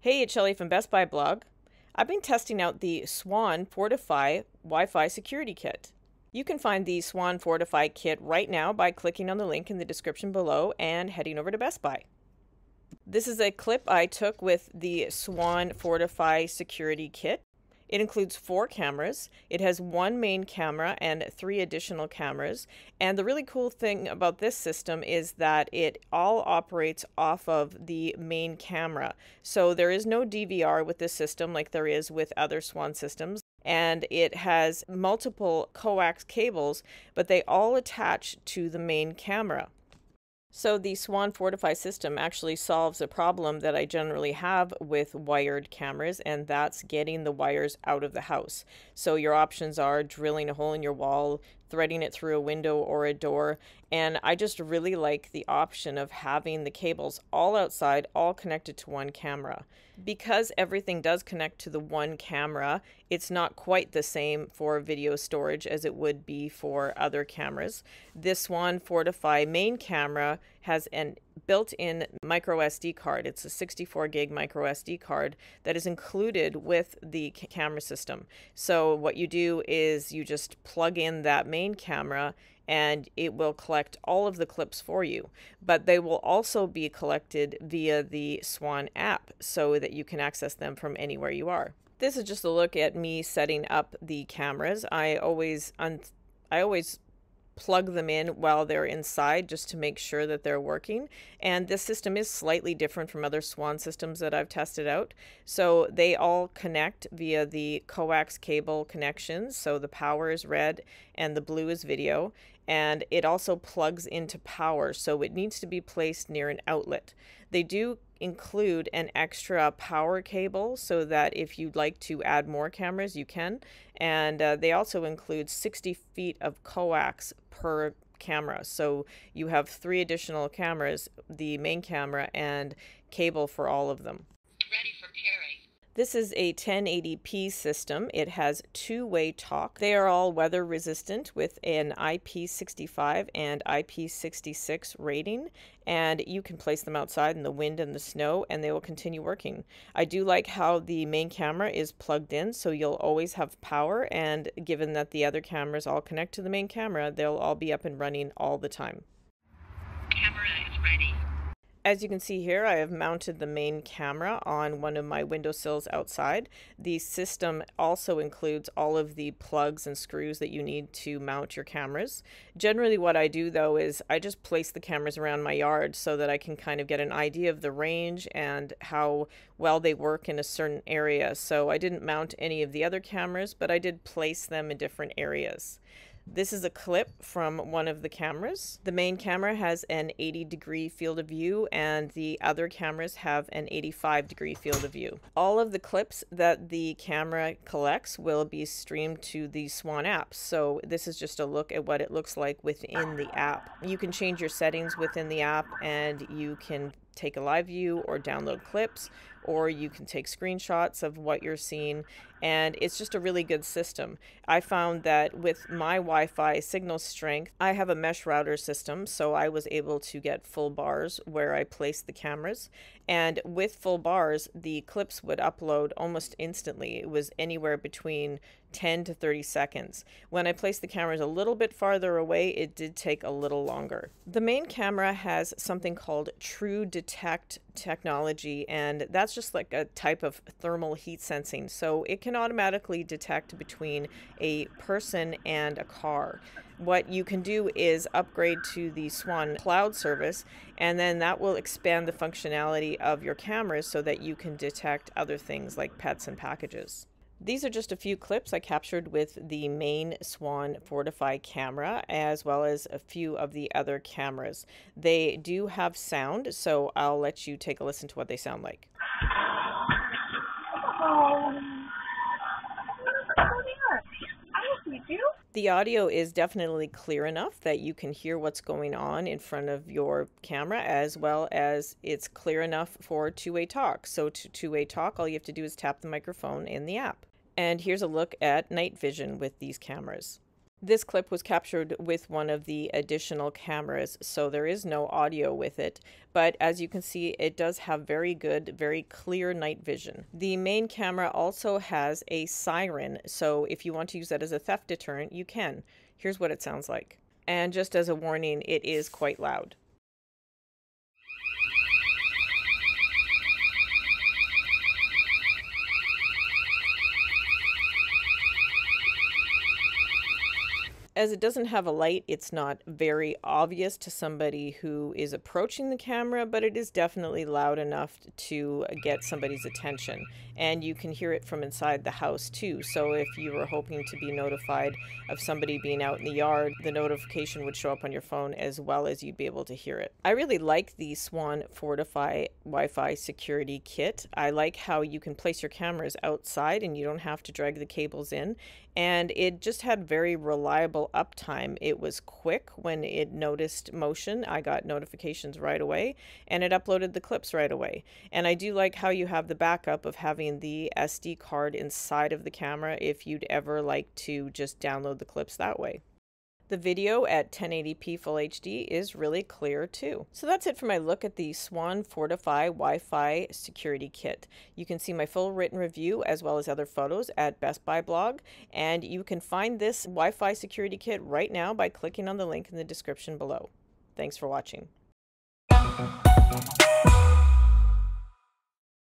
Hey, it's Shelly from Best Buy blog. I've been testing out the Swann Fourtify Wi-Fi security kit. You can find the Swann Fourtify kit right now by clicking on the link in the description below and heading over to Best Buy. This is a clip I took with the Swann Fourtify security kit. It includes 4 cameras. It has 1 main camera and 3 additional cameras. And the really cool thing about this system is that it all operates off of the main camera. So there is no DVR with this system like there is with other Swann systems. And it has multiple coax cables, but they all attach to the main camera. So the Swann Fourtify system actually solves a problem that I generally have with wired cameras, and that's getting the wires out of the house. So your options are drilling a hole in your wall, threading it through a window or a door, and I just really like the option of having the cables all outside, all connected to one camera. Because everything does connect to the one camera, it's not quite the same for video storage as it would be for other cameras. This Swann Fourtify main camera has an built-in micro SD card. It's a 64 gig micro SD card that is included with the camera system. So what you do is you just plug in that main camera and it will collect all of the clips for you. But they will also be collected via the Swann app so that you can access them from anywhere you are. This is just a look at me setting up the cameras. I always plug them in while they're inside just to make sure that they're working. And this system is slightly different from other Swann systems that I've tested out. So they all connect via the coax cable connections. So the power is red and the blue is video. And it also plugs into power, so it needs to be placed near an outlet. They do include an extra power cable so that if you'd like to add more cameras, you can. And they also include 60 feet of coax per camera. So you have 3 additional cameras, the main camera and cable for all of them. Ready for pairing. This is a 1080p system. It has 2-way talk. They are all weather resistant with an IP65 and IP66 rating, and you can place them outside in the wind and the snow and they will continue working. I do like how the main camera is plugged in, so you'll always have power, and given that the other cameras all connect to the main camera, they'll all be up and running all the time. Camera is ready. As you can see here, I have mounted the main camera on one of my windowsills outside. The system also includes all of the plugs and screws that you need to mount your cameras. Generally what I do though is I just place the cameras around my yard so that I can kind of get an idea of the range and how well they work in a certain area. So I didn't mount any of the other cameras, but I did place them in different areas. This is a clip from one of the cameras. The main camera has an 80-degree field of view and the other cameras have an 85-degree field of view. All of the clips that the camera collects will be streamed to the Swann app. So this is just a look at what it looks like within the app. You can change your settings within the app and you can take a live view or download clips, or you can take screenshots of what you're seeing, and it's just a really good system. I found that with my Wi-Fi signal strength, I have a mesh router system, so I was able to get full bars where I placed the cameras, and with full bars the clips would upload almost instantly. It was anywhere between 10 to 30 seconds. When I placed the cameras a little bit farther away, it did take a little longer. The main camera has something called True Detect technology, and that's just like a type of thermal heat sensing. So it can automatically detect between a person and a car. What you can do is upgrade to the Swann cloud service, and then that will expand the functionality of your cameras so that you can detect other things like pets and packages. These are just a few clips I captured with the main Swann Fourtify camera, as well as a few of the other cameras. They do have sound, so I'll let you take a listen to what they sound like. The audio is definitely clear enough that you can hear what's going on in front of your camera, as well as it's clear enough for two-way talk. So to two-way talk, all you have to do is tap the microphone in the app. And here's a look at night vision with these cameras. This clip was captured with one of the additional cameras, so there is no audio with it, but as you can see, it does have very good, very clear night vision. The main camera also has a siren, so if you want to use that as a theft deterrent, you can. Here's what it sounds like. And just as a warning, it is quite loud. As it doesn't have a light, it's not very obvious to somebody who is approaching the camera, but it is definitely loud enough to get somebody's attention. And you can hear it from inside the house too. So if you were hoping to be notified of somebody being out in the yard, the notification would show up on your phone as well as you'd be able to hear it. I really like the Swann Fourtify Wi-Fi security kit. I like how you can place your cameras outside and you don't have to drag the cables in. And it just had very reliable uptime. It was quick when it noticed motion. I got notifications right away, and it uploaded the clips right away. And I do like how you have the backup of having the SD card inside of the camera if you'd ever like to just download the clips that way. The video at 1080p Full HD is really clear too. So that's it for my look at the Swann Fourtify Wi-Fi security kit. You can see my full written review as well as other photos at Best Buy blog, and you can find this Wi-Fi security kit right now by clicking on the link in the description below. Thanks for watching.